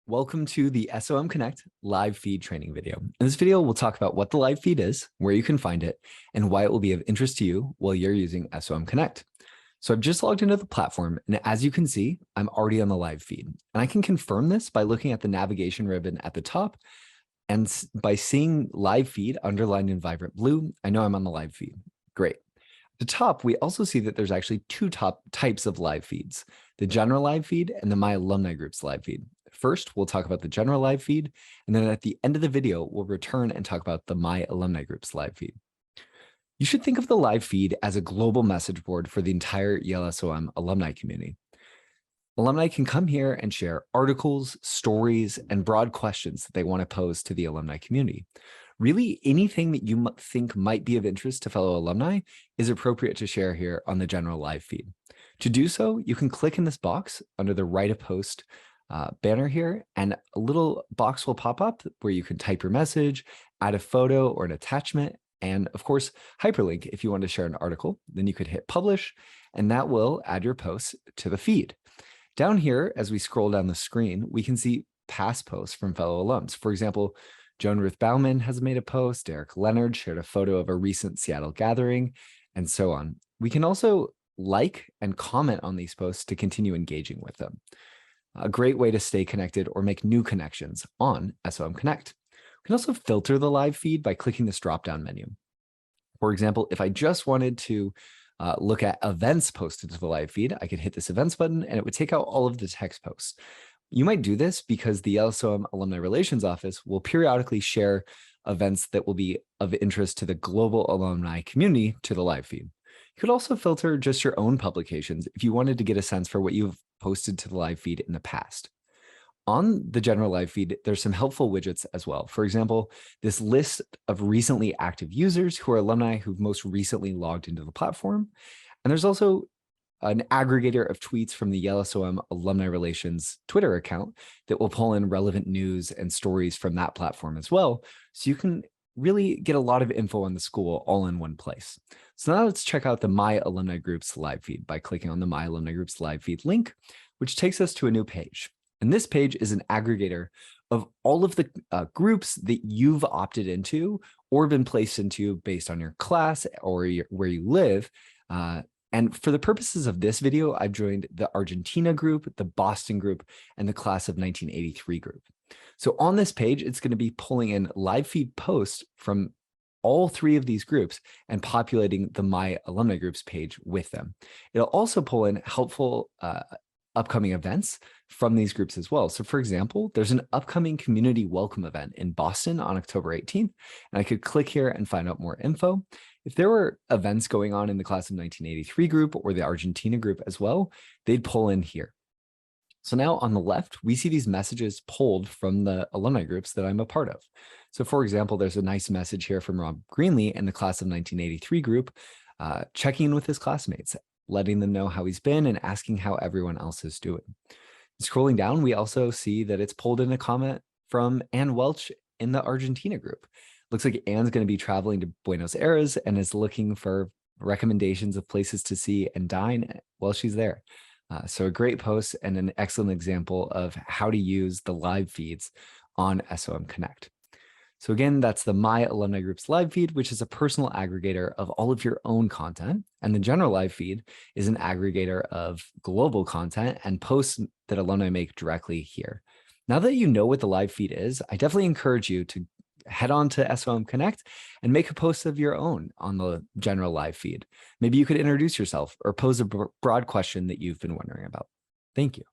Welcome to the SOM Connect live feed training video. In this video, we'll talk about what the live feed is, where you can find it, and why it will be of interest to you while you're using SOM Connect. So I've just logged into the platform, and as you can see, I'm already on the live feed. And I can confirm this by looking at the navigation ribbon at the top, and by seeing live feed underlined in vibrant blue, I know I'm on the live feed. Great. At the top, we also see that there's actually two types of live feeds, the general live feed and the My Alumni Group's live feed. First, we'll talk about the general live feed, and then at the end of the video, we'll return and talk about the My Alumni Group's live feed. You should think of the live feed as a global message board for the entire ELSOM alumni community. Alumni can come here and share articles, stories, and broad questions that they want to pose to the alumni community. Really, anything that you think might be of interest to fellow alumni is appropriate to share here on the general live feed. To do so, you can click in this box under the Write a Post banner here, and a little box will pop up where you can type your message, add a photo or an attachment, and of course, hyperlink if you want to share an article. Then you could hit publish, and that will add your posts to the feed. Down here, as we scroll down the screen, we can see past posts from fellow alums. For example, Joan Ruth Bauman has made a post, Derek Leonard shared a photo of a recent Seattle gathering, and so on. We can also like and comment on these posts to continue engaging with them. A great way to stay connected or make new connections on SOM Connect. We can also filter the live feed by clicking this drop-down menu. For example, if I just wanted to look at events posted to the live feed, I could hit this events button and it would take out all of the text posts. You might do this because the ELSOM Alumni Relations Office will periodically share events that will be of interest to the global alumni community to the live feed. You could also filter just your own publications if you wanted to get a sense for what you've posted to the live feed in the past. On the general live feed, there's some helpful widgets as well. For example, this list of recently active users who are alumni who've most recently logged into the platform. And there's also an aggregator of tweets from the ELSOM Alumni Relations Twitter account that will pull in relevant news and stories from that platform as well. So you can really get a lot of info on the school all in one place. So now let's check out the My Alumni Group's live feed by clicking on the My Alumni Group's live feed link, which takes us to a new page. And this page is an aggregator of all of the groups that you've opted into or been placed into based on your class or where you live. And for the purposes of this video, I've joined the Argentina group, the Boston group, and the class of 1983 group. So on this page, it's going to be pulling in live feed posts from all three of these groups and populating the My Alumni Groups page with them. It'll also pull in helpful upcoming events from these groups as well. So for example, there's an upcoming community welcome event in Boston on October 18th, and I could click here and find out more info. If there were events going on in the class of 1983 group or the Argentina group as well, they'd pull in here. So now on the left, we see these messages pulled from the alumni groups that I'm a part of. So for example, there's a nice message here from Rob Greenlee in the class of 1983 group, checking in with his classmates, letting them know how he's been and asking how everyone else is doing. Scrolling down, we also see that it's pulled in a comment from Ann Welch in the Argentina group. Looks like Ann's going to be traveling to Buenos Aires and is looking for recommendations of places to see and dine while she's there. So a great post and an excellent example of how to use the live feeds on SOM Connect. So again, that's the My Alumni Group's live feed, which is a personal aggregator of all of your own content. And the general live feed is an aggregator of global content and posts that alumni make directly here. Now that you know what the live feed is, I definitely encourage you to head on to SOM Connect and make a post of your own on the general live feed. Maybe you could introduce yourself or pose a broad question that you've been wondering about. Thank you.